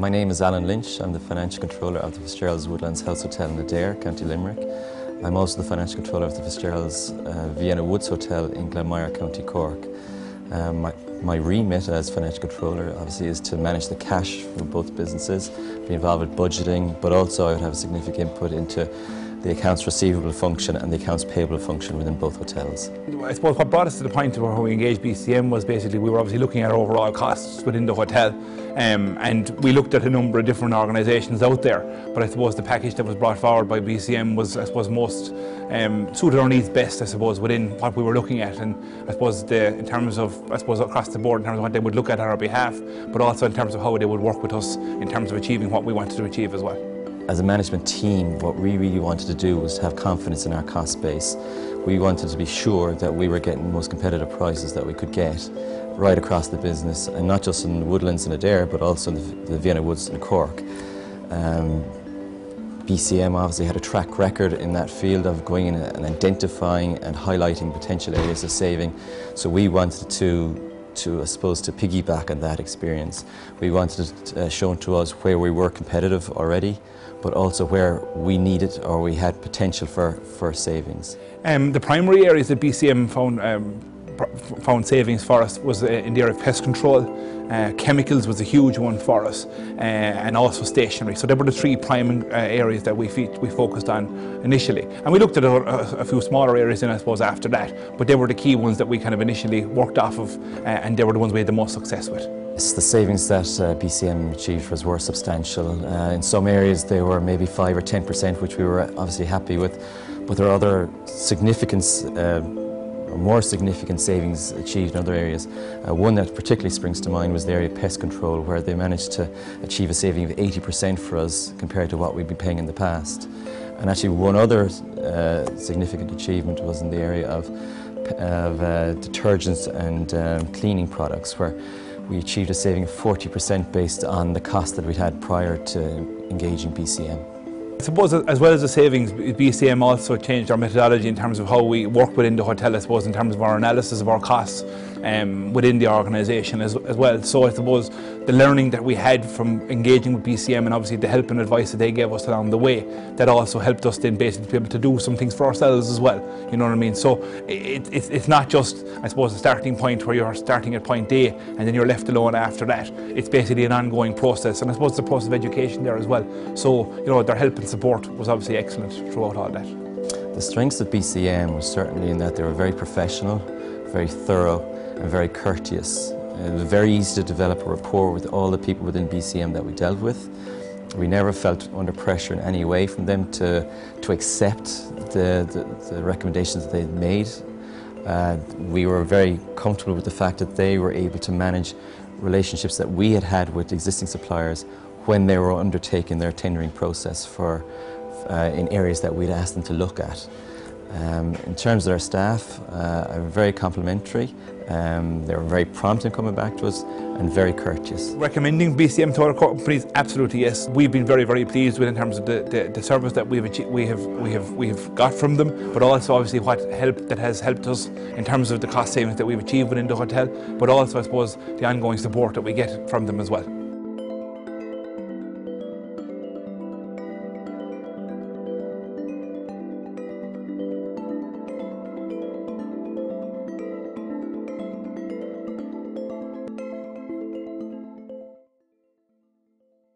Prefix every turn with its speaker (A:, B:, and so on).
A: My name is Alan Lynch. I'm the Financial Controller of the Fitzgerald's Woodlands House Hotel in Adair, County Limerick. I'm also the Financial Controller of the Fitzgerald's Vienna Woods Hotel in Glenmire, County Cork. My remit as Financial Controller obviously is to manage the cash for both businesses, be involved with budgeting, but also I would have a significant input into the accounts receivable function and the accounts payable function within both hotels.
B: I suppose what brought us to the point where we engaged BCM was basically we were obviously looking at our overall costs within the hotel, and we looked at a number of different organisations out there, but I suppose the package that was brought forward by BCM was, I suppose, most suited our needs best, I suppose, within what we were looking at, and I suppose in terms of, I suppose, across the board in terms of what they would look at on our behalf, but also in terms of how they would work with us in terms of achieving what we wanted to achieve as well.
A: As a management team, what we really wanted to do was to have confidence in our cost base. We wanted to be sure that we were getting the most competitive prices that we could get right across the business, and not just in the Woodlands and Adair, but also in the Vienna Woods and Cork. BCM obviously had a track record in that field of going in and identifying and highlighting potential areas of saving, so we wanted to I suppose, to piggyback on that experience. We wanted it shown to us where we were competitive already, but also where we needed or we had potential for savings.
B: The primary areas that BCM found savings for us was in the area of pest control. Chemicals was a huge one for us, and also stationery. So they were the three prime areas that we focused on initially. And we looked at a few smaller areas in, I suppose, after that, but they were the key ones that we kind of initially worked off of, and they were the ones we had the most success with.
A: The savings that BCM achieved were substantial. In some areas they were maybe 5 or 10%, which we were obviously happy with, but there are other more significant savings achieved in other areas. One that particularly springs to mind was the area of pest control, where they managed to achieve a saving of 80% for us compared to what we'd been paying in the past. And actually one other significant achievement was in the area of detergents and cleaning products, where we achieved a saving of 40% based on the cost that we'd had prior to engaging BCM.
B: I suppose as well as the savings, BCM also changed our methodology in terms of how we work within the hotel, I suppose, in terms of our analysis of our costs within the organisation as well. So I suppose the learning that we had from engaging with BCM, and obviously the help and advice that they gave us along the way, that also helped us then basically be able to do some things for ourselves as well, you know what I mean? So it's not just, I suppose, a starting point where you're starting at point A and then you're left alone after that. It's basically an ongoing process, and I suppose it's a process of education there as well. So, you know, their help and support was obviously excellent throughout all that.
A: The strengths of BCM was certainly in that they were very professional, very thorough and very courteous. It was very easy to develop a rapport with all the people within BCM that we dealt with. We never felt under pressure in any way from them to accept the recommendations that they had made. We were very comfortable with the fact that they were able to manage relationships that we had with existing suppliers when they were undertaking their tendering process in areas that we'd asked them to look at. In terms of their staff, are very complimentary. They were very prompt in coming back to us and very courteous. Recommending
B: BCM to our companies, absolutely yes. We've been very, very pleased with in terms of the service that we have got from them, but also obviously what has helped us in terms of the cost savings that we've achieved within the hotel, but also I suppose the ongoing support that we get from them as well.